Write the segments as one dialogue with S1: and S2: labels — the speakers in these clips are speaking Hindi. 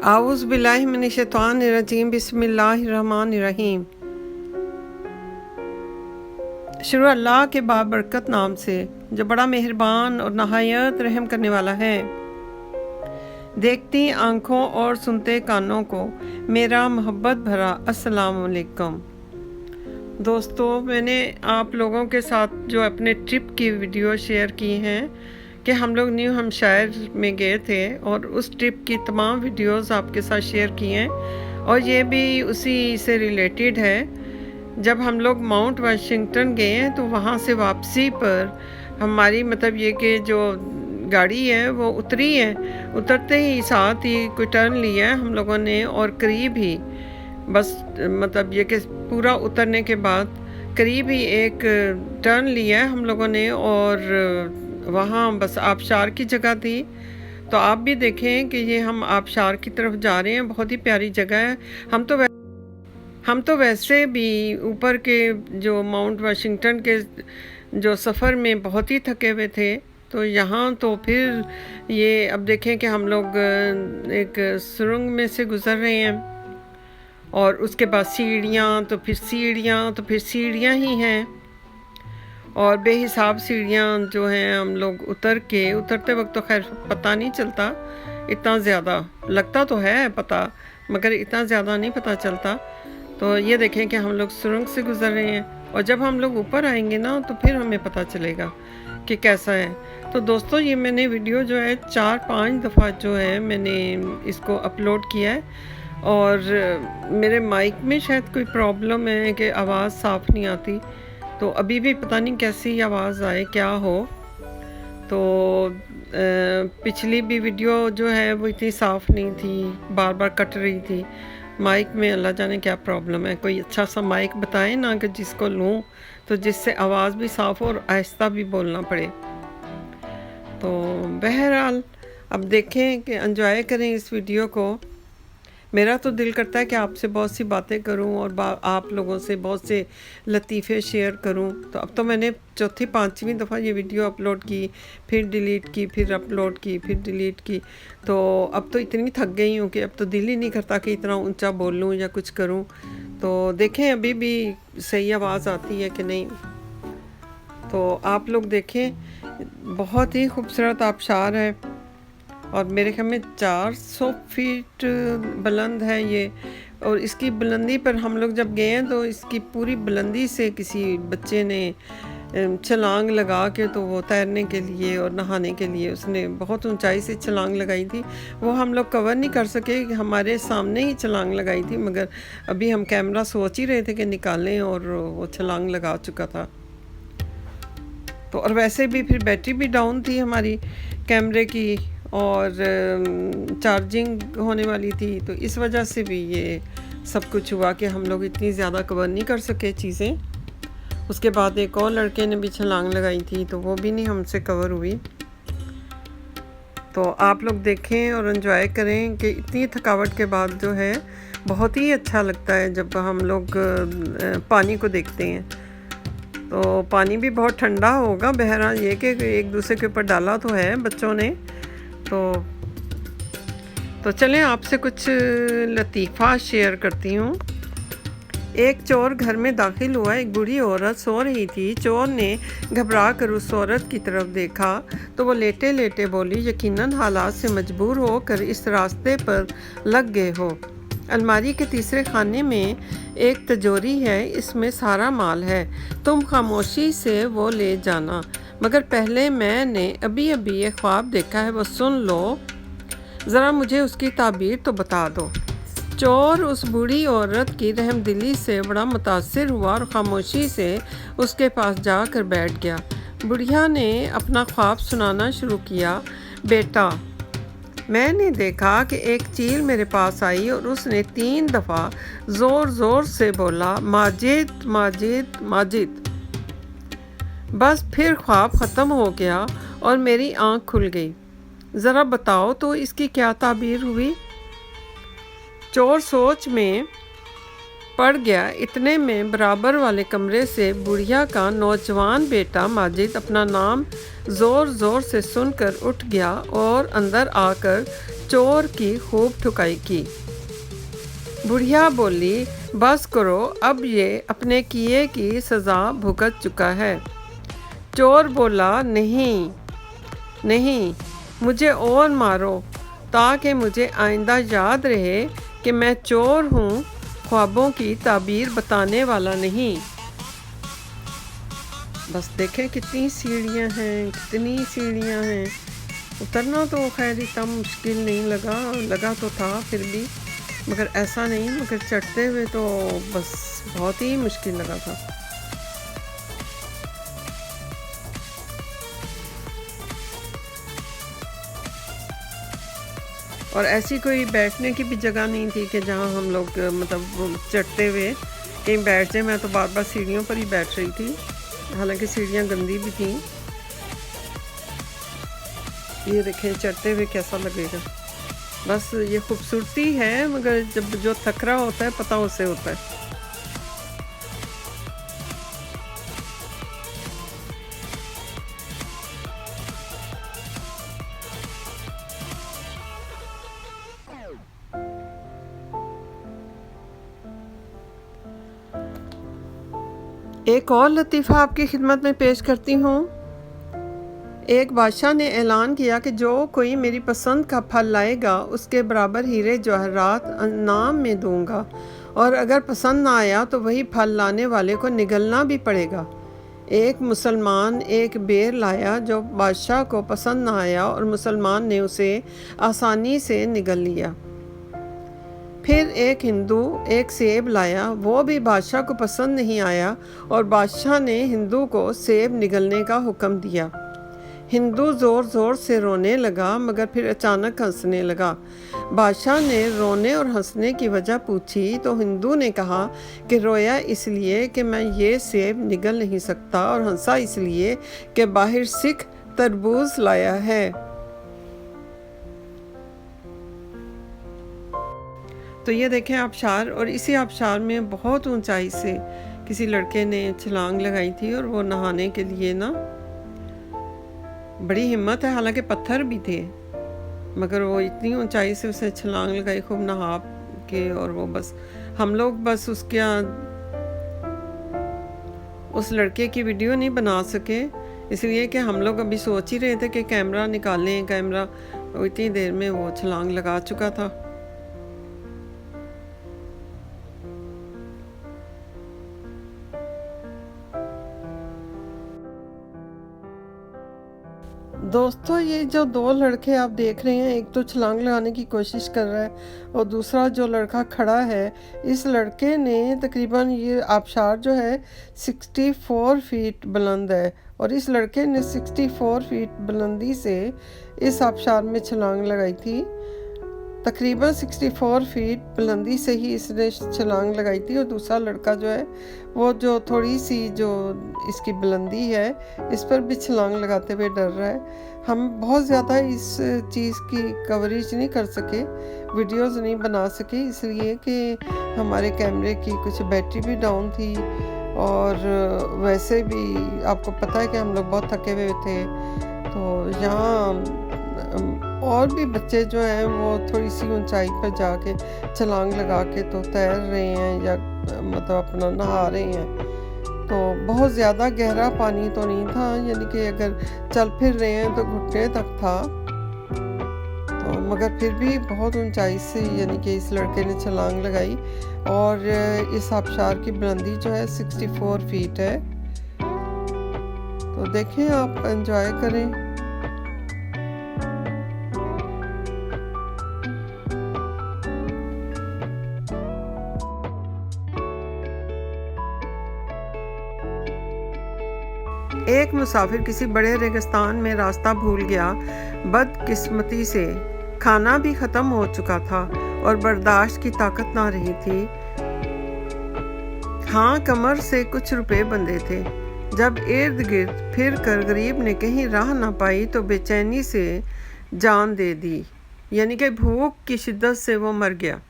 S1: आऊज़ बिल्लाहि मिनश्शैतानिर्रजीम बिस्मिल्लाहिर्रहमानिर्रहीम। शुरू अल्लाह के बाबरकत नाम से जो बड़ा मेहरबान और नहायत रहम करने वाला है। देखती आँखों और सुनते कानों को मेरा मोहब्बत भरा अस्सलाम वालेकुम। दोस्तों, मैंने आप लोगों के साथ जो अपने ट्रिप की वीडियो शेयर की हैं कि हम लोग न्यू हैम्पशायर में गए थे और उस ट्रिप की तमाम वीडियोस आपके साथ शेयर की हैं और ये भी उसी से रिलेटेड है। जब हम लोग माउंट वाशिंगटन गए हैं तो वहाँ से वापसी पर हमारी मतलब ये कि जो गाड़ी है वो उतरी है, उतरते ही साथ ही कोई टर्न लिया है हम लोगों ने और करीब ही बस मतलब ये कि पूरा उतरने के बाद करीब ही एक टर्न लिया है हम लोगों ने और वहाँ बस आबशार की जगह थी। तो आप भी देखें कि ये हम आबशार की तरफ जा रहे हैं, बहुत ही प्यारी जगह है। हम तो वैसे भी ऊपर के जो माउंट वाशिंगटन के जो सफ़र में बहुत ही थके हुए थे, तो यहाँ तो फिर ये अब देखें कि हम लोग एक सुरंग में से गुज़र रहे हैं और उसके बाद सीढ़ियाँ तो फिर सीढ़ियाँ ही हैं और बेहिसाब सीढ़ियाँ जो हैं। हम लोग उतरते वक्त तो खैर पता नहीं चलता, इतना ज़्यादा लगता तो है पता, मगर इतना ज़्यादा नहीं पता चलता। तो ये देखें कि हम लोग सुरंग से गुज़र रहे हैं और जब हम लोग ऊपर आएंगे ना तो फिर हमें पता चलेगा कि कैसा है। तो दोस्तों, ये मैंने वीडियो जो है 4-5 दफ़ा जो है मैंने इसको अपलोड किया है और मेरे माइक में शायद कोई प्रॉब्लम है कि आवाज़ साफ़ नहीं आती, तो अभी भी पता नहीं कैसी आवाज़ आए क्या हो। तो पिछली भी वीडियो जो है वो इतनी साफ़ नहीं थी, बार बार कट रही थी माइक में। अल्लाह जाने क्या प्रॉब्लम है। कोई अच्छा सा माइक बताएं ना कि जिसको लूँ तो जिससे आवाज़ भी साफ़ हो और आहिस्ता भी बोलना पड़े। तो बहरहाल अब देखें कि एंजॉय करें इस वीडियो को। मेरा तो दिल करता है कि आपसे बहुत सी बातें करूं और आप लोगों से बहुत से लतीफ़े शेयर करूं। तो अब तो मैंने 4-5वीं दफ़ा ये वीडियो अपलोड की, फिर डिलीट की, फिर अपलोड की, फिर डिलीट की। तो अब तो इतनी थक गई हूँ कि अब तो दिल ही नहीं करता कि इतना ऊंचा बोलूँ या कुछ करूँ। तो देखें अभी भी सही आवाज़ आती है कि नहीं। तो आप लोग देखें, बहुत ही खूबसूरत आबशार है और मेरे ख्याल में 400 फीट बुलंद है ये। और इसकी बुलंदी पर हम लोग जब गए हैं तो इसकी पूरी बुलंदी से किसी बच्चे ने छलांग लगा के, तो वो तैरने के लिए और नहाने के लिए उसने बहुत ऊंचाई से छलांग लगाई थी। वो हम लोग कवर नहीं कर सके, हमारे सामने ही छलांग लगाई थी, मगर अभी हम कैमरा सोच ही रहे थे कि निकालें और वो छलांग लगा चुका था। तो और वैसे भी फिर बैटरी भी डाउन थी हमारी कैमरे की और चार्जिंग होने वाली थी, तो इस वजह से भी ये सब कुछ हुआ कि हम लोग इतनी ज़्यादा कवर नहीं कर सके चीज़ें। उसके बाद एक और लड़के ने भी छलांग लगाई थी, तो वो भी नहीं हमसे कवर हुई। तो आप लोग देखें और एंजॉय करें कि इतनी थकावट के बाद जो है बहुत ही अच्छा लगता है जब हम लोग पानी को देखते हैं। तो पानी भी बहुत ठंडा होगा, बहरहाल ये कि एक दूसरे के ऊपर डाला तो है बच्चों ने। तो चलें आपसे कुछ लतीफ़ा शेयर करती हूँ। एक चोर घर में दाखिल हुआ। एक बूढ़ी औरत सो रही थी। चोर ने घबरा कर उस औरत की तरफ देखा तो वो लेटे लेटे बोली, यकीनन हालात से मजबूर होकर इस रास्ते पर लग गए हो। अलमारी के तीसरे खाने में एक तिजोरी है, इसमें सारा माल है, तुम खामोशी से वो ले जाना। मगर पहले मैंने अभी अभी एक ख्वाब देखा है, वो सुन लो, ज़रा मुझे उसकी ताबीर तो बता दो। चोर उस बूढ़ी औरत की रहमदिली से बड़ा मुतासिर हुआ और खामोशी से उसके पास जाकर बैठ गया। बुढ़िया ने अपना ख्वाब सुनाना शुरू किया। बेटा, मैंने देखा कि एक चील मेरे पास आई और उसने 3 दफ़ा ज़ोर ज़ोर से बोला, माजिद माजिद माजिद। बस फिर ख्वाब ख़त्म हो गया और मेरी आँख खुल गई। ज़रा बताओ तो इसकी क्या ताबीर हुई। चोर सोच में पड़ गया। इतने में बराबर वाले कमरे से बुढ़िया का नौजवान बेटा माजिद अपना नाम ज़ोर ज़ोर से सुनकर उठ गया और अंदर आकर चोर की खूब ठुकाई की। बुढ़िया बोली, बस करो, अब ये अपने किए की सज़ा भुगत चुका है। चोर बोला, नहीं नहीं, मुझे और मारो, ताकि मुझे आइंदा याद रहे कि मैं चोर हूँ, ख्वाबों की ताबीर बताने वाला नहीं। बस देखें कितनी सीढ़ियाँ हैं, कितनी सीढ़ियाँ हैं। उतरना तो खैर इतना मुश्किल नहीं लगा तो था फिर भी, मगर ऐसा नहीं, मगर चढ़ते हुए तो बस बहुत ही मुश्किल लगा था। और ऐसी कोई बैठने की भी जगह नहीं थी कि जहाँ हम लोग मतलब चढ़ते हुए कहीं बैठ जाए। मैं तो बार बार सीढ़ियों पर ही बैठ रही थी, हालांकि सीढ़ियाँ गंदी भी थी। ये देखें चढ़ते हुए कैसा लगेगा। बस ये खूबसूरती है, मगर जब जो थक रहा होता है पता उसे होता है। एक और लतीफ़ा आपकी खिदमत में पेश करती हूँ। एक बादशाह ने ऐलान किया कि जो कोई मेरी पसंद का फल लाएगा उसके बराबर हीरे जवाहरात इनाम में दूंगा, और अगर पसंद ना आया तो वही फल लाने वाले को निगलना भी पड़ेगा। एक मुसलमान एक बेर लाया जो बादशाह को पसंद ना आया, और मुसलमान ने उसे आसानी से निगल लिया। फिर एक हिंदू एक सेब लाया, वो भी बादशाह को पसंद नहीं आया, और बादशाह ने हिंदू को सेब निगलने का हुक्म दिया। हिंदू ज़ोर ज़ोर से रोने लगा, मगर फिर अचानक हंसने लगा। बादशाह ने रोने और हंसने की वजह पूछी तो हिंदू ने कहा कि रोया इसलिए कि मैं ये सेब निगल नहीं सकता, और हंसा इसलिए कि बाहर सिख तरबूज लाया है। तो ये देखें आबशार, और इसी आबशार में बहुत ऊंचाई से किसी लड़के ने छलांग लगाई थी, और वो नहाने के लिए ना बड़ी हिम्मत है, हालांकि पत्थर भी थे, मगर वो इतनी ऊंचाई से उसने छलांग लगाई खूब नहा के। और वो बस हम लोग बस उस लड़के की वीडियो नहीं बना सके, इसलिए कि हम लोग अभी सोच ही रहे थे कि कैमरा निकालें। कैमरा इतनी देर में वो छलांग लगा चुका था। दोस्तों, ये जो दो लड़के आप देख रहे हैं, एक तो छलांग लगाने की कोशिश कर रहा है और दूसरा जो लड़का खड़ा है, इस लड़के ने तकरीबन ये आबशार जो है 64 फीट बुलंद है, और इस लड़के ने 64 फीट बुलंदी से इस आबशार में छलांग लगाई थी। तकरीबन 64 फीट बुलंदी से ही इसने छलांग लगाई थी, और दूसरा लड़का जो है वो जो थोड़ी सी जो इसकी बुलंदी है इस पर भी छलांग लगाते हुए डर रहा है। हम बहुत ज़्यादा इस चीज़ की कवरेज नहीं कर सके, वीडियोस नहीं बना सके, इसलिए कि हमारे कैमरे की कुछ बैटरी भी डाउन थी, और वैसे भी आपको पता है कि हम लोग बहुत थके हुए थे। तो यहाँ और भी बच्चे जो हैं वो थोड़ी सी ऊंचाई पर जाके छलांग लगा के तो तैर रहे हैं, या मतलब अपना नहा रहे हैं। तो बहुत ज़्यादा गहरा पानी तो नहीं था, यानी कि अगर चल फिर रहे हैं तो घुटने तक था, तो मगर फिर भी बहुत ऊंचाई से यानी कि इस लड़के ने छलांग लगाई, और इस आबशार की बुलंदी जो है 64 फीट है। तो देखें, आप एंजॉय करें। एक मुसाफिर किसी बड़े रेगिस्तान में रास्ता भूल गया। बदकिस्मती से खाना भी ख़त्म हो चुका था और बर्दाश्त की ताकत ना रही थी। हाँ, कमर से कुछ रुपए बंधे थे। जब इर्द गिर्द फिर कर गरीब ने कहीं राह ना पाई तो बेचैनी से जान दे दी, यानी कि भूख की शिद्दत से वो मर गया।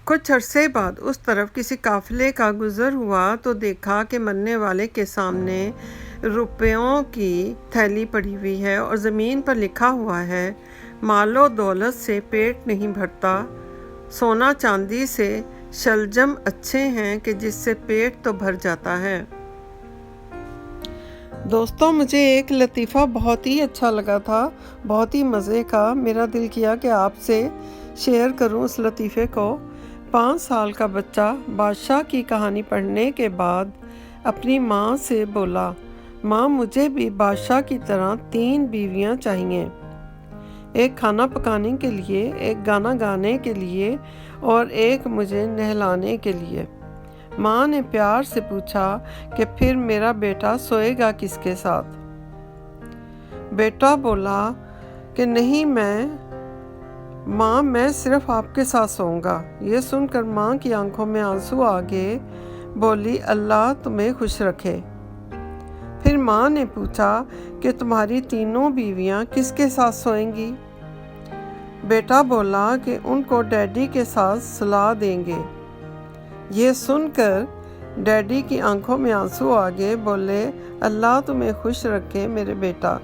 S1: कुछ अरसे बाद उस तरफ किसी काफिले का गुज़र हुआ तो देखा कि मरने वाले के सामने रुपयों की थैली पड़ी हुई है और ज़मीन पर लिखा हुआ है, मालो दौलत से पेट नहीं भरता, सोना चांदी से शलजम अच्छे हैं कि जिससे पेट तो भर जाता है। दोस्तों, मुझे एक लतीफ़ा बहुत ही अच्छा लगा था, बहुत ही मज़े का। मेरा दिल किया कि आपसे शेयर करूं उस लतीफ़े को। 5 साल का बच्चा बादशाह की कहानी पढ़ने के बाद अपनी माँ से बोला, माँ मुझे भी बादशाह की तरह 3 बीवियाँ चाहिए, एक खाना पकाने के लिए, एक गाना गाने के लिए और एक मुझे नहलाने के लिए। माँ ने प्यार से पूछा कि फिर मेरा बेटा सोएगा किसके साथ? बेटा बोला कि नहीं, मैं सिर्फ आपके साथ सोऊंगा। ये सुनकर माँ की आंखों में आंसू आ गए। बोली, अल्लाह तुम्हें खुश रखे। फिर माँ ने पूछा कि तुम्हारी तीनों बीवियाँ किसके साथ सोएंगी? बेटा बोला कि उनको डैडी के साथ सुला देंगे। ये सुनकर डैडी की आंखों में आंसू आ गए। बोले, अल्लाह तुम्हें खुश रखे मेरे बेटा।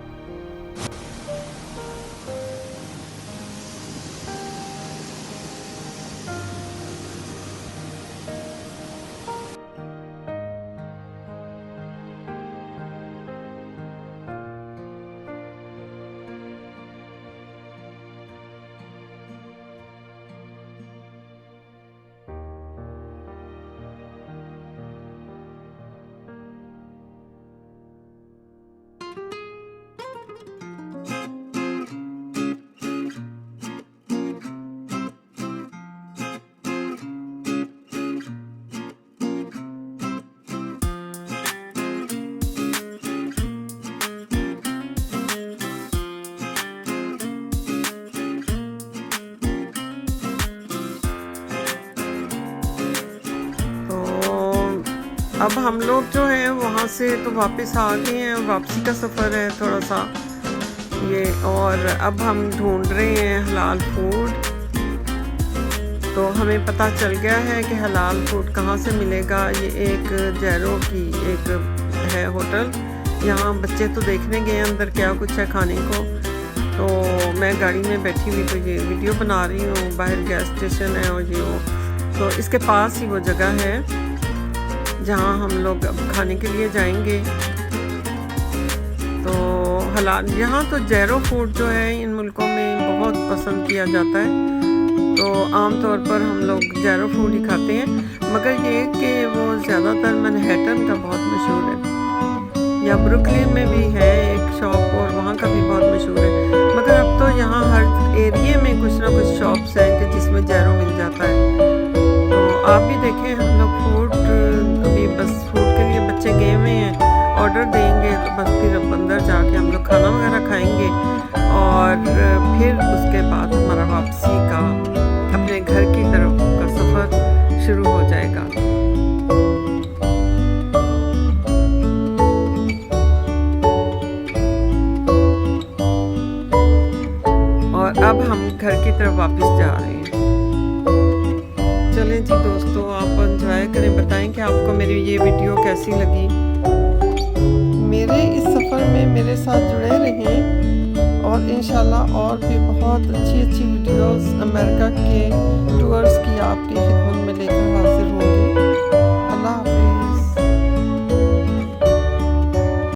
S1: अब हम लोग जो है वहाँ से तो वापस आ गए हैं। वापसी का सफ़र है थोड़ा सा ये, और अब हम ढूंढ रहे हैं हलाल फूड। तो हमें पता चल गया है कि हलाल फूड कहाँ से मिलेगा। ये एक जैरो की एक है होटल। यहाँ बच्चे तो देखने गए अंदर क्या कुछ है खाने को। तो मैं गाड़ी में बैठी हुई तो ये वीडियो बना रही हूँ। बाहर गैस स्टेशन है और ये वो, तो इसके पास ही वो जगह है जहाँ हम लोग अब खाने के लिए जाएंगे। तो हलाल यहाँ तो जैरो फूड जो है इन मुल्कों में बहुत पसंद किया जाता है। तो आम तौर पर हम लोग जैरो फूड ही खाते हैं, मगर ये कि वो ज़्यादातर मैनहट्टन का बहुत मशहूर है, या ब्रुकलिन में भी है एक शॉप और वहाँ का भी बहुत मशहूर है। मगर अब तो यहाँ हर एरिया में कुछ ना कुछ शॉप्स हैं कि जिसमें जैरो मिल जाता है। तो आप भी देखें, हम लोग फूड अभी बस फूड के लिए बच्चे गए हुए हैं, ऑर्डर देंगे तो बस फिर अब अंदर जाके हम लोग खाना वगैरह खाएंगे और फिर उसके बाद हमारा वापसी का अपने घर की तरफ का सफ़र शुरू हो जाएगा। और अब हम घर की तरफ वापस जा रहे हैं। चलें जी दोस्तों, आप एंजॉय करें, बताएं कि आपको मेरी ये वीडियो कैसी लगी। मेरे इस सफ़र में मेरे साथ जुड़े रहें और इंशाल्लाह और भी बहुत अच्छी वीडियोस अमेरिका के टूर्स की आपकी खिदमत में लेकर हाजिर हूँ।